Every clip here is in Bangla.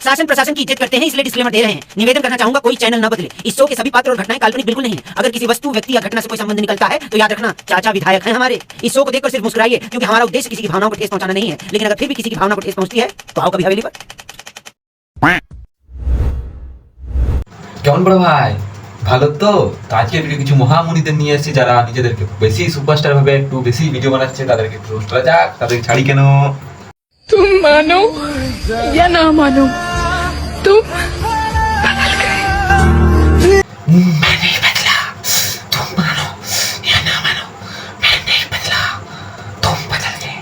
शासन प्रशासन की इज्जत करते हैं, इसलिए डिस्क्लेमर दे रहे हैं। निवेदन करना चाहूंगा कोई चैनल न बदले। इस शो के सभी पात्र और घटनाएं काल्पनिक बिल्कुल नहीं है। अगर किसी वस्तु, व्यक्ति या घटना से कोई संबंध निकलता है तो याद रखना चाचा विधायक हैं हमारे। इस शो को देखकर सिर्फ मुस्कुराइए, क्योंकि हमारा उद्देश्य किसी की भावनाओं को ठेस पहुंचाना नहीं है। लेकिन अगर फिर भी किसी की भावना को ठेस पहुंचती है तो आओ कभी हवेली पर। কেমন বড় ভাই, ভালো তো? আজকে ভিডিও কিছু মহামুনিদের নিয়ে এসেছি যারা নিজেদেরকে বেশি সুপারস্টার ভাবে একটু বেশি ভিডিও বানাচ্ছে, তাদেরকে একটু রোস্ট করা যাক। তাদেরকে ছাড়ি কেন? तुम मानो या ना मानो, तुम बदल गए। मैं नहीं बदला, तुम मानो या ना मानो, मैं नहीं बदला, तुम बदल गए।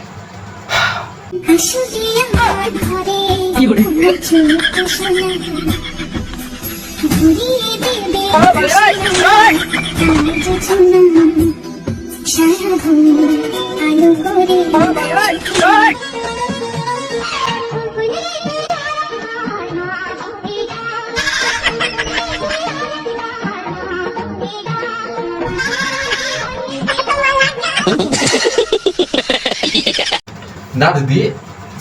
না দিদি,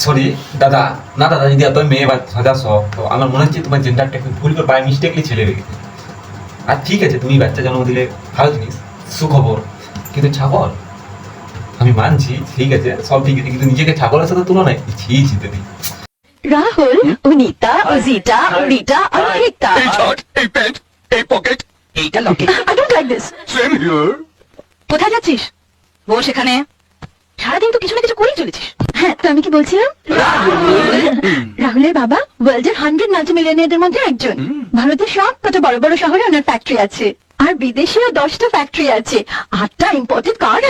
সরি দাদা, না দাদা, যদি এত মেয়ে বা সাজাস তো আমার মনে হচ্ছে তোমার জেন্ডারটা একটু ভুল করে বাই মিস্টেকলি ছেলে রেখেছে। আর ঠিক আছে, তুমি বাচ্চা জন্ম দিলে ভালো জিনিস, সুখবর, কিন্তু ছাগল আমি মানছি, ঠিক আছে, সব ঠিক আছে, কিন্তু নিজেকে ছাগলের সাথে তুলনায় ছি দিদি। রাহুল, অনিতা, অজিতা, রিটা, অনিতা। এই শার্ট, এই প্যান্ট, এই পকেট, এইটা Locket. I don't like this. Same here. কোথায় যাচ্ছিস? বস এখানে। সারাদিন তো কিছু না কিছু করেই চলেছিস। হ্যাঁ, তো আমি কি বলছিলাম? রাহুলের বাবা ওয়ার্ল্ডের 100 মাল্টিমিলিয়নিয়ারদের মধ্যে একজন। ভারতের সব কত বড় বড় শহরে ওনার ফ্যাক্টরি আছে, আর বিদেশেও 10টা ফ্যাক্টরি আছে, 8টা ইম্পোর্টেড কার।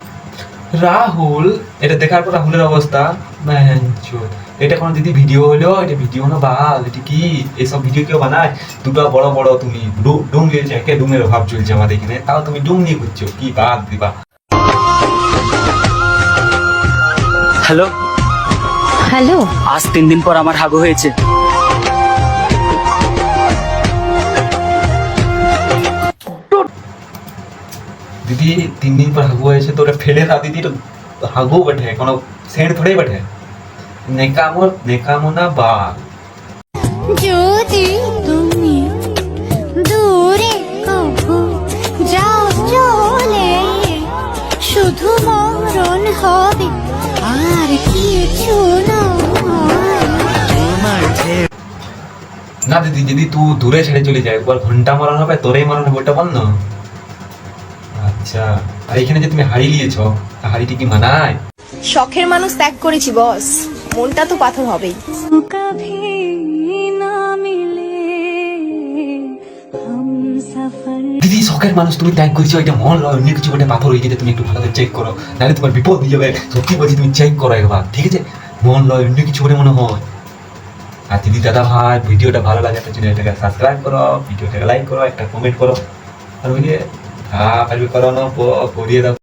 রাহুল, এটা দেখার পর রাহুলের অবস্থা ম্যানচোদ। এটা কোনো দিদি ভিডিও হলো? এটা ভিডিও না বাল, এটা কি? এইসব ভিডিও কেউ বানায়? দুটো বড় বড় তুমি ডুম নিয়েছো, একে ডুমের অভাব চলছে আমাদের এখানে, তাও তুমি ডুম নিয়ে ঘুরছো, কি বাদ দিবা? হ্যালো হ্যালো, আজ 3 দিন পর আমার হাগু হয়েছে। দিদি 3 দিন পর হাগু হয়েছে তো ওটা ফেলে দাও দিদি, তো হাগু বটে, কোনো সেন্ট থোড়ে বটে। নেকামো না বাল। যদি তুমি দূরে কখনো যাও চলে, শুধু মরণ হবে আর কিছু না দিদি, যদি তুই দূরে ছেড়ে চলে যায়, একবার ঘন্টা মরণ হবে, তোরেই মরণ হবে, ওটা বল না। আচ্ছা, আর এখানে যে তুমি হাড়ি নিয়েছ, হাড়িটি কি মানায়? শখের মানুষ ত্যাগ করেছি বস, মনটা তো পাথর হবেই। দিদি, শখের মানুষ তুমি ত্যাগ করেছো, এটা মন লয়, অন্য কিছু বটে, পাথর হয়ে গেছে, তুমি একটু ভালো করে চেক করো, নাহলে তোমার বিপদ হয়ে যাবে। সত্যি বলছি, তুমি চেক করো একবার, ঠিক আছে? মন লয়, অন্য কিছু বলে মনে হয়। আর দিদি দাদা ভাই, ভিডিওটা ভালো লাগে তো চ্যানেলটাকে সাবস্ক্রাইব করো, ভিডিওটাকে লাইক করো, একটা কমেন্ট করো, আর ওই যে করো না, করিয়ে দাও।